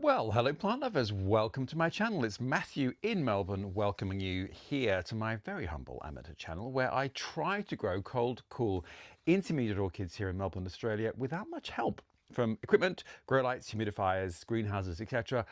Well, hello plant lovers, welcome to my channel. It's Matthew in Melbourne welcoming you here to my very humble amateur channel where I try to grow cold, cool, intermediate orchids here in Melbourne, Australia without much help from equipment, grow lights, humidifiers, greenhouses, etc.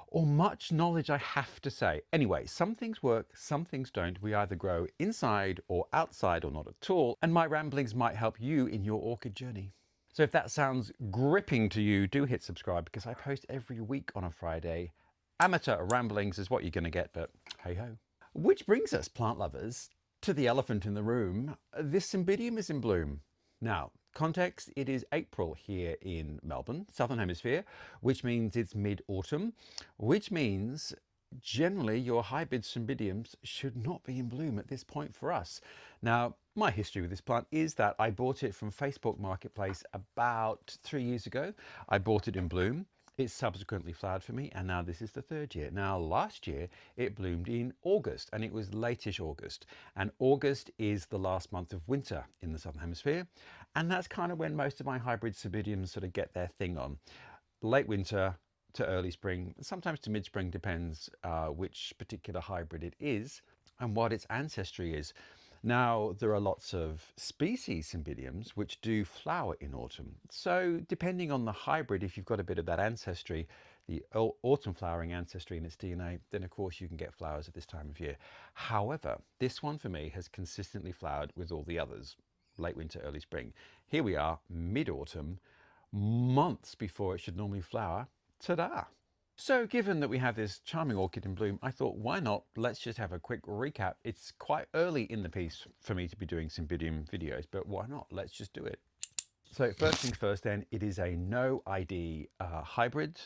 or much knowledge, I have to say. Anyway, some things work, some things don't. We either grow inside or outside or not at all, and my ramblings might help you in your orchid journey. So if that sounds gripping to you, do hit subscribe because I post every week on a Friday. Amateur ramblings is what you're going to get, but hey ho. Which brings us, plant lovers, to the elephant in the room. This Cymbidium is in bloom. Now, context, it is April here in Melbourne, Southern Hemisphere, which means it's mid-autumn, which means generally your hybrid Cymbidiums should not be in bloom at this point for us. Now, my history with this plant is that I bought it from Facebook Marketplace about 3 years ago. I bought it in bloom. It subsequently flowered for me, and now this is the third year. Now, last year it bloomed in August, and it was late-ish August. And August is the last month of winter in the Southern Hemisphere, and that's kind of when most of my hybrid Cymbidiums sort of get their thing on. Late winter to early spring, sometimes to mid-spring, depends which particular hybrid it is and what its ancestry is. Now, there are lots of species Cymbidiums which do flower in autumn. So depending on the hybrid, if you've got a bit of that ancestry, the autumn flowering ancestry in its DNA, then of course you can get flowers at this time of year. However, this one for me has consistently flowered with all the others, late winter, early spring. Here we are, mid-autumn, months before it should normally flower. Ta-da! So given that we have this charming orchid in bloom, I thought, why not? Let's just have a quick recap. It's quite early in the piece for me to be doing Cymbidium videos, but why not? Let's just do it. So first things first then, it is a no ID hybrid.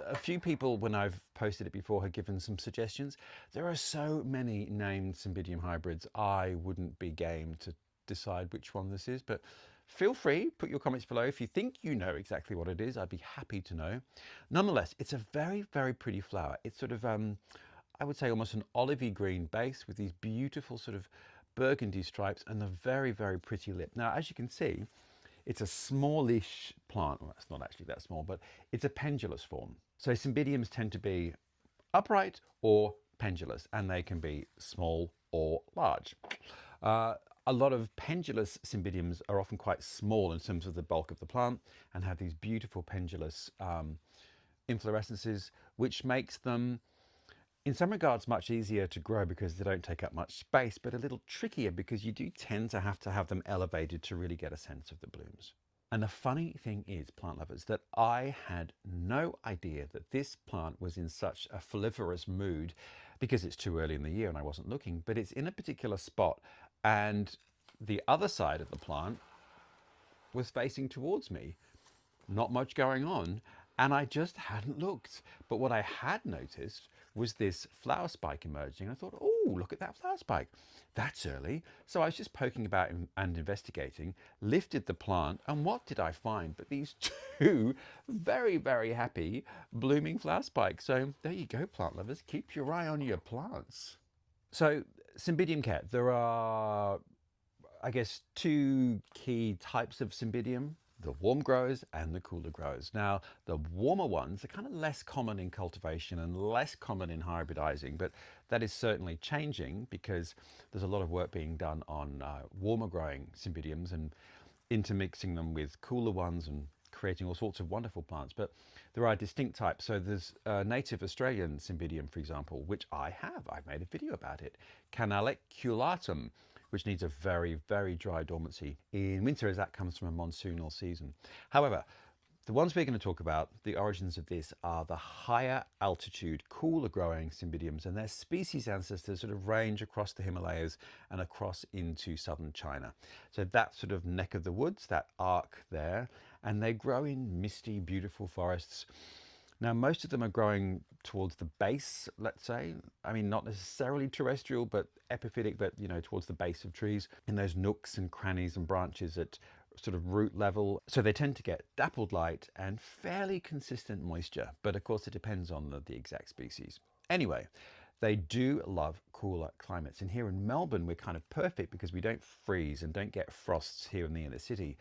A few people, when I've posted it before, have given some suggestions. There are so many named Cymbidium hybrids, I wouldn't be game to decide which one this is, but feel free, put your comments below. If you think you know exactly what it is, I'd be happy to know. Nonetheless, it's a very, very pretty flower. It's sort of, I would say almost an olivey green base with these beautiful sort of burgundy stripes and a very, very pretty lip. Now, as you can see, it's a smallish plant. Well, it's not actually that small, but it's a pendulous form. So Cymbidiums tend to be upright or pendulous, and they can be small or large. A lot of pendulous Cymbidiums are often quite small in terms of the bulk of the plant and have these beautiful pendulous inflorescences, which makes them in some regards much easier to grow because they don't take up much space, but a little trickier because you do tend to have them elevated to really get a sense of the blooms. And the funny thing is, plant lovers, that I had no idea that this plant was in such a floriferous mood because it's too early in the year and I wasn't looking, but it's in a particular spot and the other side of the plant was facing towards me. Not much going on, and I just hadn't looked. But what I had noticed was this flower spike emerging. I thought, oh, look at that flower spike. That's early. So I was just poking about and investigating, lifted the plant, and what did I find but these two very, very happy blooming flower spikes. So there you go, plant lovers. Keep your eye on your plants. So Cymbidium cat, there are, I guess, two key types of Cymbidium. The warm growers and the cooler growers. Now, the warmer ones are kind of less common in cultivation and less common in hybridizing, but that is certainly changing because there's a lot of work being done on warmer growing Cymbidiums and intermixing them with cooler ones and creating all sorts of wonderful plants. But there are distinct types. So there's a native Australian Cymbidium, for example, which I have. I've made a video about it. Canaliculatum, which needs a very, very dry dormancy in winter as that comes from a monsoonal season. However, the ones we're going to talk about, the origins of this, are the higher altitude, cooler growing Cymbidiums, and their species ancestors sort of range across the Himalayas and across into southern China. So that sort of neck of the woods, that arc there, and they grow in misty, beautiful forests. Now, most of them are growing towards the base, let's say. I mean, not necessarily terrestrial, but epiphytic, but, you know, towards the base of trees, in those nooks and crannies and branches at sort of root level. So they tend to get dappled light and fairly consistent moisture, but of course it depends on the exact species. Anyway, they do love cooler climates. And here in Melbourne, we're kind of perfect because we don't freeze and don't get frosts here in the inner city.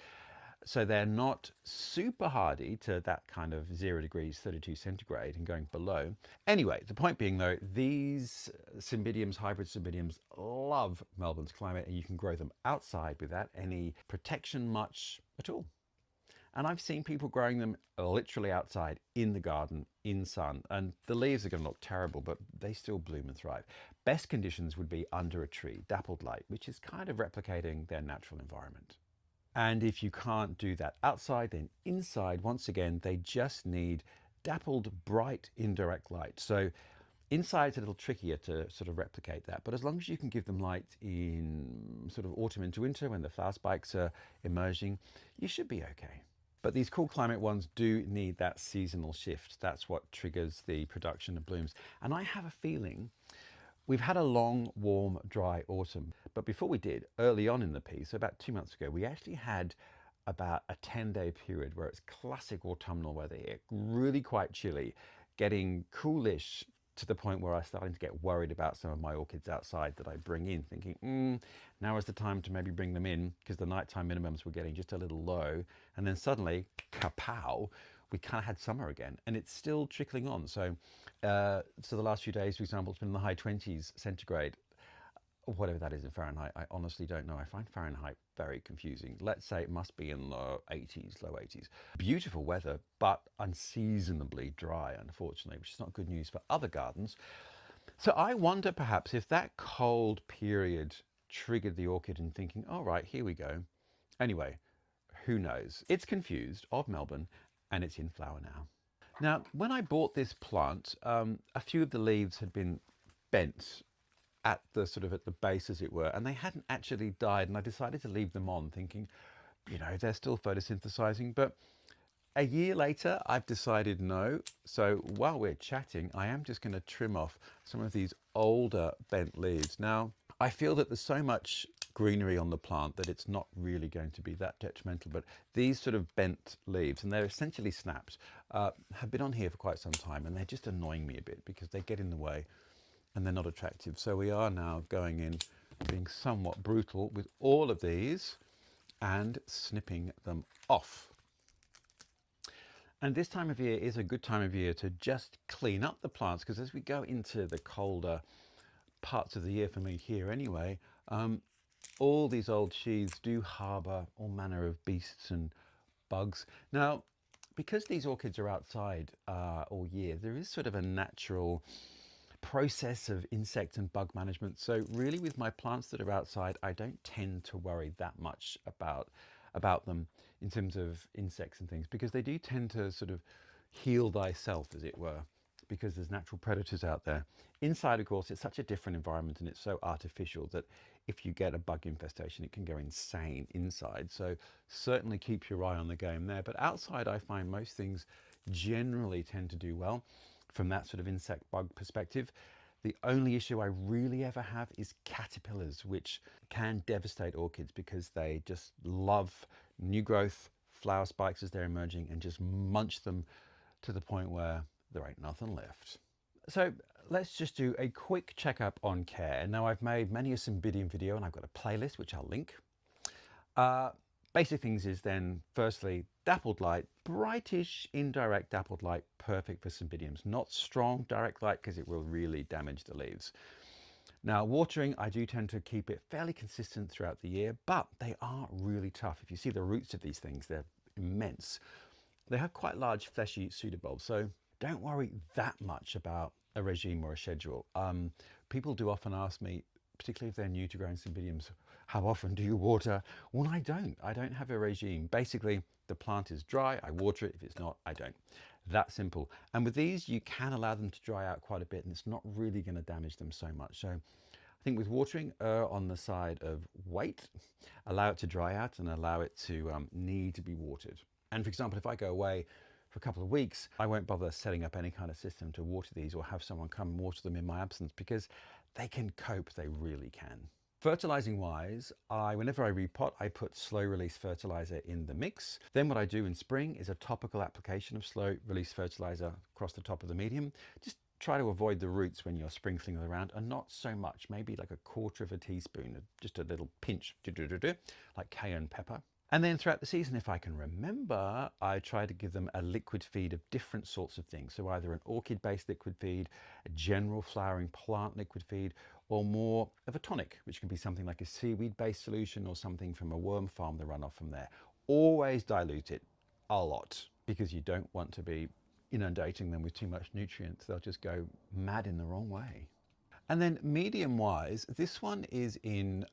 So they're not super hardy to that kind of 0 degrees, 32 centigrade and going below. Anyway, the point being though, these Cymbidiums, hybrid Cymbidiums, love Melbourne's climate, and you can grow them outside without any protection much at all. And I've seen people growing them literally outside in the garden, in sun, and the leaves are going to look terrible, but they still bloom and thrive. Best conditions would be under a tree, dappled light, which is kind of replicating their natural environment. And if you can't do that outside, then inside, once again, they just need dappled, bright, indirect light. So inside it's a little trickier to sort of replicate that, but as long as you can give them light in sort of autumn into winter when the flower spikes are emerging, you should be okay. But these cool climate ones do need that seasonal shift. That's what triggers the production of blooms. And I have a feeling we've had a long, warm, dry autumn. But before we did, early on in the piece, so about 2 months ago, we actually had about a 10-day period where it's classic autumnal weather here, really quite chilly, getting coolish to the point where I was starting to get worried about some of my orchids outside that I bring in, thinking, now is the time to maybe bring them in, because the nighttime minimums were getting just a little low. And then suddenly, kapow, we kind of had summer again, and it's still trickling on. So the last few days, for example, it's been in the high 20s centigrade, whatever that is in Fahrenheit. I honestly don't know. I find Fahrenheit very confusing. Let's say it must be in the 80s, low 80s. Beautiful weather, but unseasonably dry, unfortunately, which is not good news for other gardens. So I wonder perhaps if that cold period triggered the orchid in thinking, all right, here we go. Anyway, who knows? It's confused of Melbourne, and it's in flower now. Now, when I bought this plant, a few of the leaves had been bent at the sort of at the base, as it were, and they hadn't actually died, and I decided to leave them on thinking, they're still photosynthesizing. But a year later I've decided no. So while we're chatting, I am just going to trim off some of these older bent leaves. Now I feel that there's so much greenery on the plant that it's not really going to be that detrimental, but these sort of bent leaves, and they're essentially snapped, have been on here for quite some time, and they're just annoying me a bit because they get in the way and they're not attractive. So we are now going in, being somewhat brutal with all of these and snipping them off. And this time of year is a good time of year to just clean up the plants, because as we go into the colder parts of the year, for me here anyway, all these old sheaths do harbour all manner of beasts and bugs. Now, because these orchids are outside all year, there is sort of a natural process of insect and bug management. So really with my plants that are outside, I don't tend to worry that much about them in terms of insects and things, because they do tend to sort of heal thyself, as it were, because there's natural predators out there. Inside, of course, it's such a different environment and it's so artificial that if you get a bug infestation, it can go insane inside. So certainly keep your eye on the game there. But outside, I find most things generally tend to do well from that sort of insect bug perspective. The only issue I really ever have is caterpillars, which can devastate orchids because they just love new growth, flower spikes as they're emerging, and just munch them to the point where there ain't nothing left. So let's just do a quick checkup on care. Now, I've made many a Cymbidium video and I've got a playlist which I'll link. Basic things is then, firstly, dappled light, brightish indirect dappled light, perfect for Cymbidiums. Not strong direct light because it will really damage the leaves. Now, watering, I do tend to keep it fairly consistent throughout the year, but they are really tough. If you see the roots of these things, they're immense. They have quite large fleshy pseudobulbs, so don't worry that much about a regime or a schedule. People do often ask me, particularly if they're new to growing Cymbidiums, how often do you water? Well, I don't have a regime. Basically, the plant is dry, I water it. If it's not, I don't. That simple. And with these, you can allow them to dry out quite a bit and it's not really going to damage them so much. So I think with watering, on the side of wait, allow it to dry out and allow it to need to be watered. And for example, if I go away for a couple of weeks, I won't bother setting up any kind of system to water these or have someone come and water them in my absence, because they can cope, they really can. Fertilizing wise, whenever I repot, I put slow release fertilizer in the mix. Then what I do in spring is a topical application of slow release fertilizer across the top of the medium. Just try to avoid the roots when you're sprinkling them around, and not so much, maybe like a quarter of a teaspoon, just a little pinch, like cayenne pepper. And then throughout the season, if I can remember, I try to give them a liquid feed of different sorts of things. So either an orchid-based liquid feed, a general flowering plant liquid feed, or more of a tonic, which can be something like a seaweed-based solution or something from a worm farm, the runoff from there. Always dilute it a lot because you don't want to be inundating them with too much nutrients. They'll just go mad in the wrong way. And then medium wise, this one is in,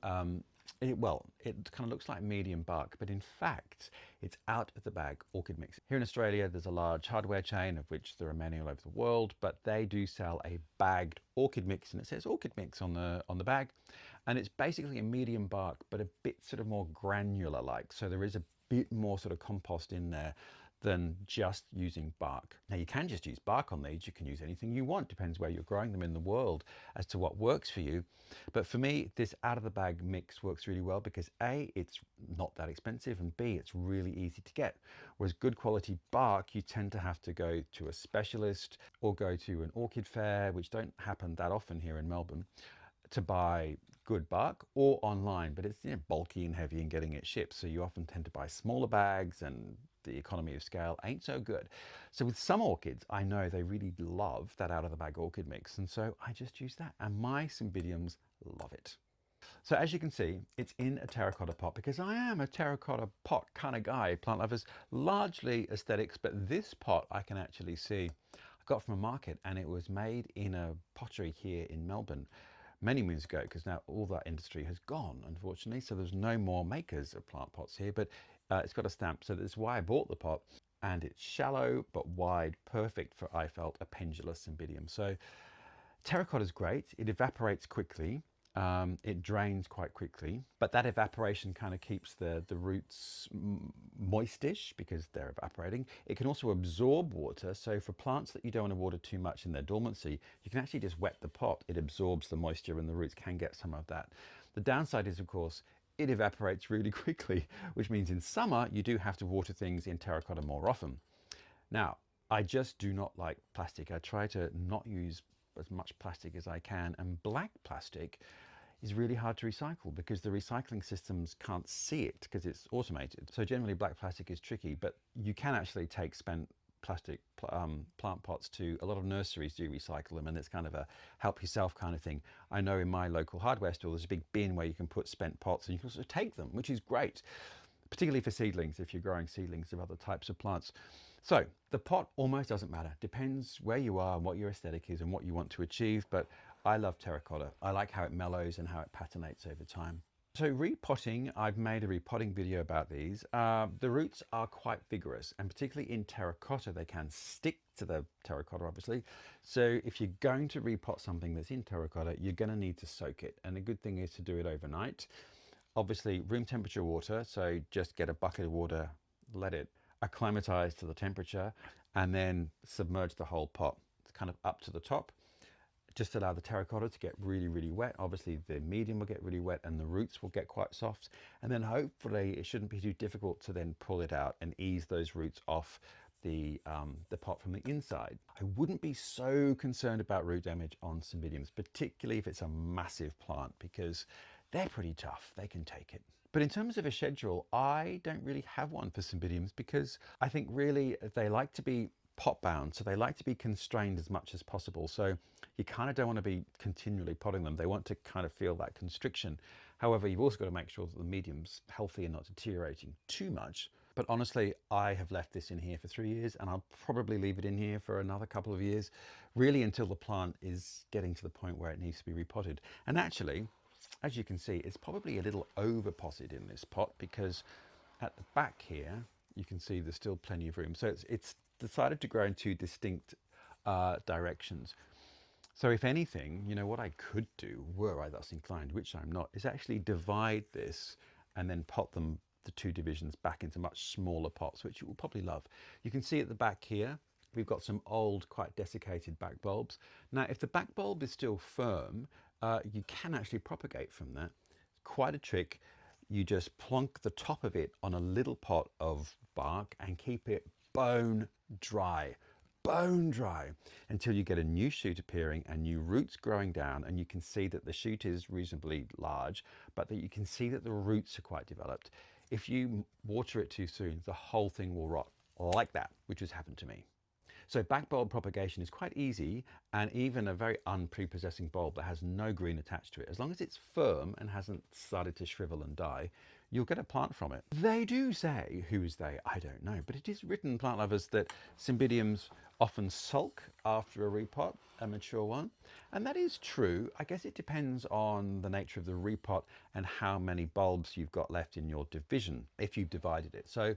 well, it kind of looks like medium bark, but in fact, it's out of the bag orchid mix. Here in Australia, there's a large hardware chain, of which there are many all over the world, but they do sell a bagged orchid mix, and it says orchid mix on the bag. And it's basically a medium bark, but a bit sort of more granular like. So there is a bit more sort of compost in there than just using bark. Now you can just use bark on these, you can use anything you want, depends where you're growing them in the world as to what works for you. But for me, this out of the bag mix works really well because A, it's not that expensive, and B, it's really easy to get. Whereas good quality bark, you tend to have to go to a specialist or go to an orchid fair, which don't happen that often here in Melbourne, to buy good bark, or online, but it's bulky and heavy and getting it shipped. So you often tend to buy smaller bags, and the economy of scale ain't so good. So with some orchids, I know they really love that out of the bag orchid mix. And so I just use that, and my Cymbidiums love it. So as you can see, it's in a terracotta pot because I am a terracotta pot kind of guy. Plant lovers, largely aesthetics, but this pot I can actually see I got from a market, and it was made in a pottery here in Melbourne many moons ago, because now all that industry has gone, unfortunately. So there's no more makers of plant pots here, but it's got a stamp. So that's why I bought the pot, and it's shallow but wide, perfect for, I felt, a pendulous Cymbidium. So terracotta is great. It evaporates quickly. It drains quite quickly, but that evaporation kind of keeps the roots moistish because they're evaporating. It can also absorb water. So for plants that you don't want to water too much in their dormancy, you can actually just wet the pot. It absorbs the moisture and the roots can get some of that. The downside is, of course, it evaporates really quickly, which means in summer you do have to water things in terracotta more often. Now, I just do not like plastic. I try to not use as much plastic as I can, and black plastic is really hard to recycle because the recycling systems can't see it because it's automated. So generally black plastic is tricky, but you can actually take spent plastic plant pots to a lot of nurseries do recycle them, and it's kind of a help yourself kind of thing. I know in my local hardware store there's a big bin where you can put spent pots and you can also take them, which is great, particularly for seedlings if you're growing seedlings of other types of plants. So the pot almost doesn't matter. Depends where you are and what your aesthetic is and what you want to achieve. But I love terracotta. I like how it mellows and how it patinates over time. So repotting, I've made a repotting video about these. The roots are quite vigorous, and particularly in terracotta, they can stick to the terracotta, obviously. So if you're going to repot something that's in terracotta, you're going to need to soak it. And the good thing is to do it overnight. Obviously room temperature water, so just get a bucket of water, let it acclimatize to the temperature, and then submerge the whole pot. It's kind of up to the top. Just allow the terracotta to get really, really wet. Obviously the medium will get really wet and the roots will get quite soft. And then hopefully it shouldn't be too difficult to then pull it out and ease those roots off the pot from the inside. I wouldn't be so concerned about root damage on Cymbidiums, particularly if it's a massive plant, because they're pretty tough. They can take it. But in terms of a schedule, I don't really have one for Cymbidiums because I think really they like to be pot bound, so they like to be constrained as much as possible. So you kind of don't want to be continually potting them. They want to kind of feel that constriction. However, you've also got to make sure that the medium's healthy and not deteriorating too much. But honestly, I have left this in here for 3 years, and I'll probably leave it in here for another couple of years, really until the plant is getting to the point where it needs to be repotted. And actually, as you can see, it's probably a little over potted in this pot because at the back here, you can see there's still plenty of room. So it's decided to grow in two distinct directions. So if anything, you know, what I could do, were I thus inclined, which I'm not, is actually divide this and then pot them, the two divisions, back into much smaller pots, which you will probably love. You can see at the back here, we've got some old, quite desiccated back bulbs. Now, if the back bulb is still firm, you can actually propagate from that. Quite a trick. You just plonk the top of it on a little pot of bark and keep it bone dry until you get a new shoot appearing and new roots growing down, and you can see that the shoot is reasonably large, but that you can see that the roots are quite developed. if you water it too soon, the whole thing will rot like that, which has happened to me. So back bulb propagation is quite easy, and even a very unprepossessing bulb that has no green attached to it, as long as it's firm and hasn't started to shrivel and die, you'll get a plant from it. They do say, who's they? I don't know, but it is written, plant lovers, that Cymbidiums often sulk after a repot, a mature one. And that is true. I guess it depends on the nature of the repot and how many bulbs you've got left in your division, if you've divided it. So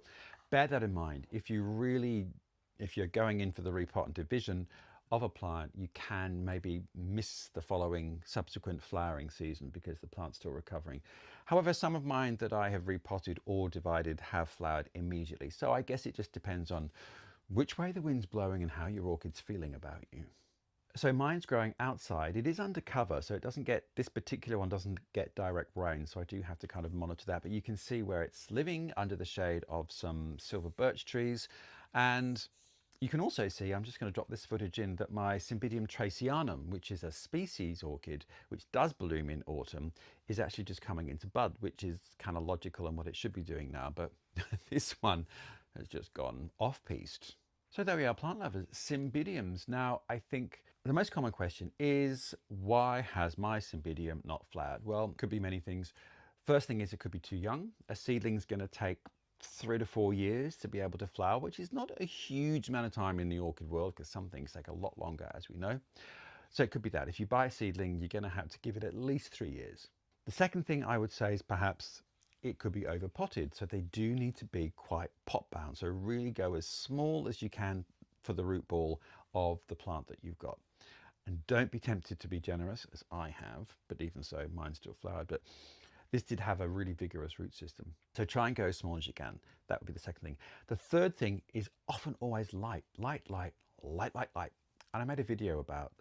bear that in mind. If you're going in for the repot and division of a plant, you can maybe miss the following subsequent flowering season because the plant's still recovering. However, some of mine that I have repotted or divided have flowered immediately. So I guess it just depends on which way the wind's blowing and how your orchid's feeling about you. So mine's growing outside. It is undercover, so it doesn't get, this particular one doesn't get direct rain, so I do have to kind of monitor that. But you can see where it's living under the shade of some silver birch trees. And you can also see, I'm just going to drop this footage in, that my Cymbidium tracianum, which is a species orchid which does bloom in autumn, is actually just coming into bud, which is kind of logical and what it should be doing now. But this one has just gone off-piste. So there we are, plant lovers, Cymbidiums. Now, I think the most common question is, why has my Cymbidium not flowered? Well, it could be many things. First thing is, it could be too young. A seedling's going to take 3 to 4 years to be able to flower, which is not a huge amount of time in the orchid world, because some things take a lot longer, as we know. So it could be that. If you buy a seedling, you're going to have to give it at least 3 years. The second thing I would say is perhaps it could be over potted. So they do need to be quite pot bound. So really go as small as you can for the root ball of the plant that you've got. And don't be tempted to be generous, as I have, but even so, mine's still flowered. But this did have a really vigorous root system. So try and go as small as you can. That would be the second thing. The third thing is often always light. And I made a video about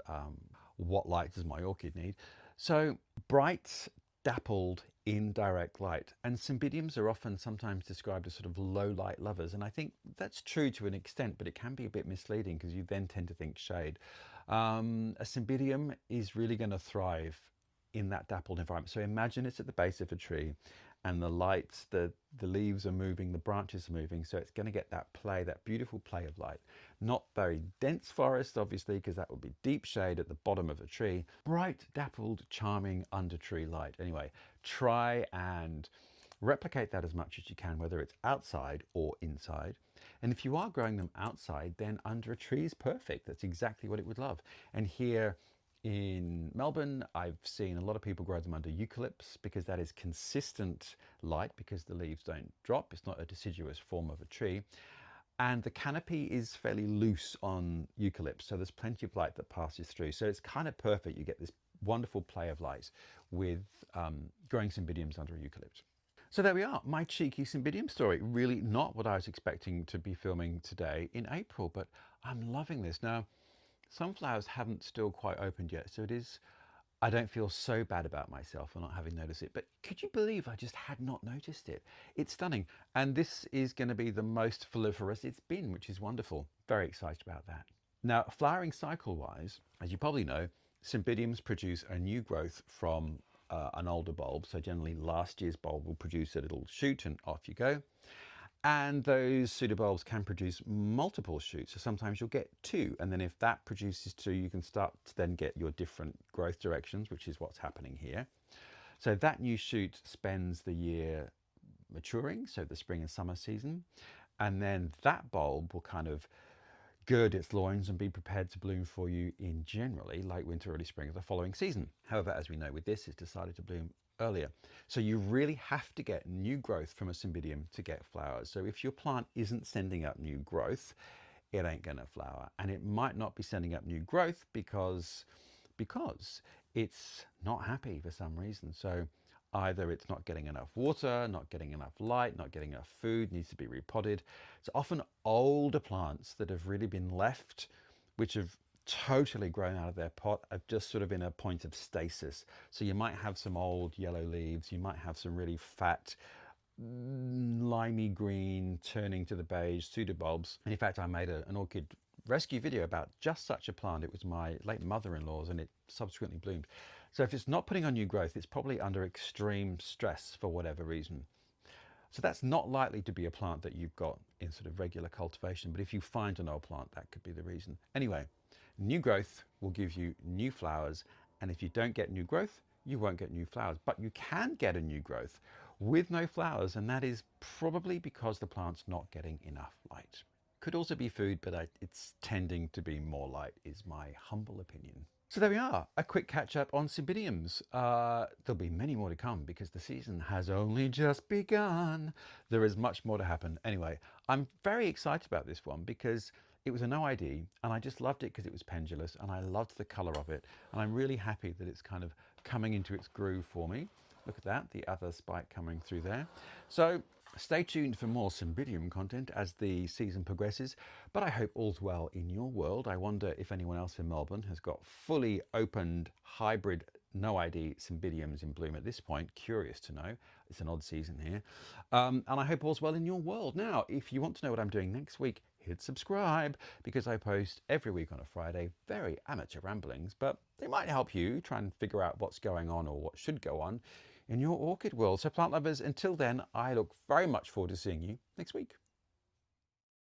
what light does my orchid need. So bright, dappled, indirect light. And Cymbidiums are often sometimes described as sort of low light lovers. And I think that's true to an extent, but it can be a bit misleading because you then tend to think shade. A Cymbidium is really going to thrive in that dappled environment. So imagine it's at the base of a tree and the lights, the leaves are moving, the branches are moving. So it's going to get that play, that beautiful play of light. Not very dense forest, obviously, because that would be deep shade at the bottom of a tree. Bright, dappled, charming under tree light. Anyway, try and replicate that as much as you can, whether it's outside or inside. And if you are growing them outside, then under a tree is perfect. That's exactly what it would love. And here in Melbourne, I've seen a lot of people grow them under eucalypts because that is consistent light, because the leaves don't drop. It's not a deciduous form of a tree. And the canopy is fairly loose on eucalypts, so there's plenty of light that passes through. So it's kind of perfect. You get this wonderful play of light with growing Cymbidiums under a eucalypt. So there we are, my cheeky Cymbidium story. Really not what I was expecting to be filming today in April, but I'm loving this. Now, some flowers haven't still quite opened yet, so it is, I don't feel so bad about myself for not having noticed it, but could you believe I just had not noticed it? It's stunning, and this is going to be the most foliferous it's been, which is wonderful. Very excited about that. Now, flowering cycle-wise, as you probably know, Cymbidiums produce a new growth from an older bulb, so generally last year's bulb will produce a little shoot and off you go. And those pseudobulbs can produce multiple shoots. So sometimes you'll get 2. And then if that produces 2, you can start to then get your different growth directions, which is what's happening here. So that new shoot spends the year maturing, so the spring and summer season. And then that bulb will kind of gird its loins and be prepared to bloom for you in generally late winter, early spring of the following season. However, as we know with this, it's decided to bloom earlier. So you really have to get new growth from a Cymbidium to get flowers. So if your plant isn't sending up new growth, it ain't going to flower. And it might not be sending up new growth because it's not happy for some reason. So either it's not getting enough water, not getting enough light, not getting enough food, needs to be repotted. It's often older plants that have really been left, which have totally grown out of their pot, are just sort of in a point of stasis. So you might have some old yellow leaves, you might have some really fat, limey green, turning to the beige pseudobulbs. And in fact, I made an orchid rescue video about just such a plant. It was my late mother-in-law's and it subsequently bloomed. So if it's not putting on new growth, it's probably under extreme stress for whatever reason. So that's not likely to be a plant that you've got in sort of regular cultivation, but if you find an old plant, that could be the reason. Anyway, new growth will give you new flowers, and if you don't get new growth, you won't get new flowers, but you can get a new growth with no flowers, and that is probably because the plant's not getting enough light. Could also be food, but it's tending to be more light, is my humble opinion. So there we are, a quick catch up on Cymbidiums. There'll be many more to come because the season has only just begun. There is much more to happen. Anyway, I'm very excited about this one because it was a no ID and I just loved it because it was pendulous and I loved the color of it. And I'm really happy that it's kind of coming into its groove for me. Look at that, the other spike coming through there. So stay tuned for more Cymbidium content as the season progresses, but I hope all's well in your world. I wonder if anyone else in Melbourne has got fully opened hybrid no ID Cymbidiums in bloom at this point. Curious to know. It's an odd season here. And I hope all's well in your world. Now, if you want to know what I'm doing next week, hit subscribe because I post every week on a Friday, very amateur ramblings, but they might help you try and figure out what's going on or what should go on in your orchid world. So plant lovers, until then, I look very much forward to seeing you next week.